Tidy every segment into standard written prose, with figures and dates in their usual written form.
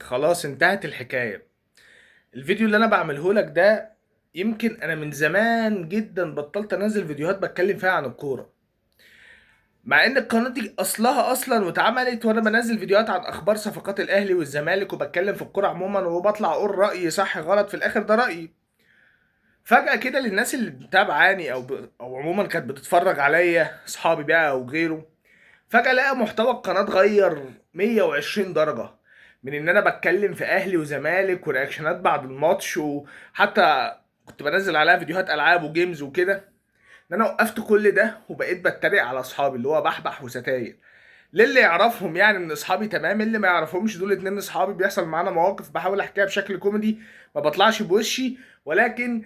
خلاص انتهت الحكاية. الفيديو اللي انا بعمله لك ده، يمكن انا من زمان جدا بطلت انزل فيديوهات بتكلم فيها عن الكورة، مع ان القناة دي اصلها اصلا واتعملت وانا بنزل فيديوهات عن اخبار صفقات الاهلي والزمالك وبتكلم في الكورة عموما وبطلع اقول رأيي صح غلط، في الاخر ده رأيي. فجأة كده للناس اللي متابعاني او عموما كانت بتتفرج عليا، اصحابي بقى او غيره، فجأة لقى محتوى القناة اتغير 120 درجة. من ان انا بتكلم في اهلي وزمالك ورياكشنات بعد الماتش، وحتى كنت بنزل عليها فيديوهات العاب وجيمز وكده، ان انا وقفت كل ده وبقيت بتريق على اصحابي اللي هو بحبح وستاير. للي يعرفهم يعني ان اصحابي تمام، اللي ما يعرفهمش دول اتنين اصحابي بيحصل معانا مواقف بحاول احكيها بشكل كوميدي، ما بطلعش بوشي، ولكن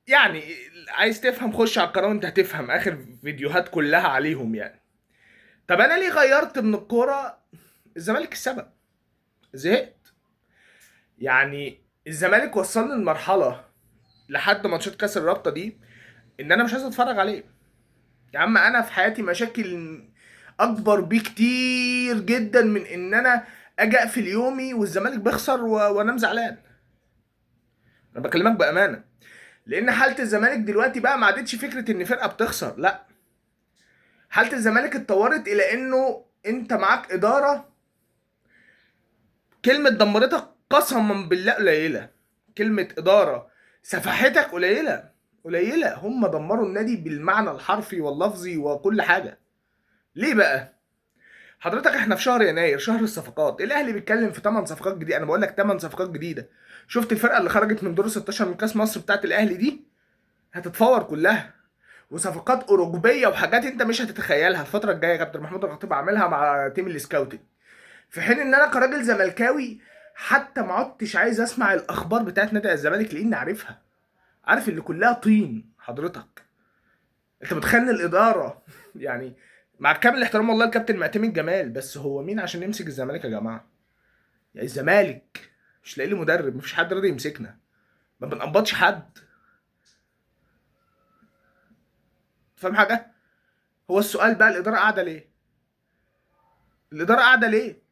يعني عايز تفهم خش على القناة وانت هتفهم اخر فيديوهات كلها عليهم يعني. طب انا ليه غيرت من الكورة؟ الزمالك السبب. زهقت. يعني الزمالك وصلني لمرحلة لحد ماتشات كاس الرابطة دي ان انا مش عايز اتفرج عليه. يا عم انا في حياتي مشاكل اكبر بكتير جدا من ان انا اجي اقفل يومي والزمالك بيخسر وانام زعلان. انا بكلمك بامانه، لان حاله الزمالك دلوقتي بقى ما عادتش فكره ان فرقه بتخسر، لا. حاله الزمالك اتطورت الى انه انت معاك اداره، كلمة دمرتك قسما بالله قليلة. كلمة إدارة سفحتك قليلة. قليلة. هم دمروا النادي بالمعنى الحرفي واللفظي وكل حاجة. ليه بقى؟ حضرتك احنا في شهر يناير، شهر الصفقات، الاهلي بيتكلم في 8 صفقات جديدة. انا بقول لك 8 صفقات جديدة. شفت الفرقة اللي خرجت من دور 16 من كاس مصر بتاعت الاهلي دي؟ هتتفور كلها. وصفقات اوروجبية وحاجات انت مش هتتخيلها الفترة الجاية كابتن محمود الخطيب عاملها مع تيم السكاوتنج. في حين ان انا كراجل زملكاوي حتى ما عدتش عايز اسمع الاخبار بتاعت نادي الزمالك لاني عارفها. عارف اللي كلها طين حضرتك. انت متخيل الاداره يعني، مع كامل الاحترام والله الكابتن معتمد جمال، بس هو مين عشان يمسك الزمالك يا جماعه؟ يعني الزمالك مش لاقي له مدرب، مفيش حد راضي يمسكنا، ما بنقبضش حد. فاهم حاجه؟ هو السؤال بقى الاداره قاعده ليه؟ الاداره قاعده ليه؟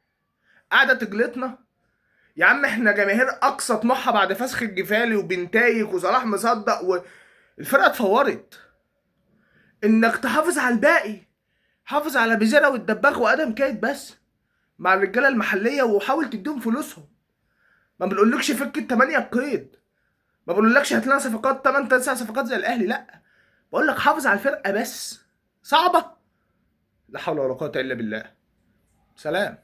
قاعده تجلطنا. يا عم احنا جماهير اقصى طموحها بعد فسخ الجفالي وبنتايج وصلاح مصدق والفرقه اتفورت، انك تحافظ على الباقي. حافظ على بيزيرا والدباغ وادم كايد بس مع الرجاله المحليه وحاول تديهم فلوسهم. ما بنقولكش فك التمانية القيد، ما بقولكش هات لنا صفقات 8 9 صفقات زي الاهلي، لا. بقول لك حافظ على الفرقه بس. صعبه. لا حول ولا قوه الا بالله. سلام.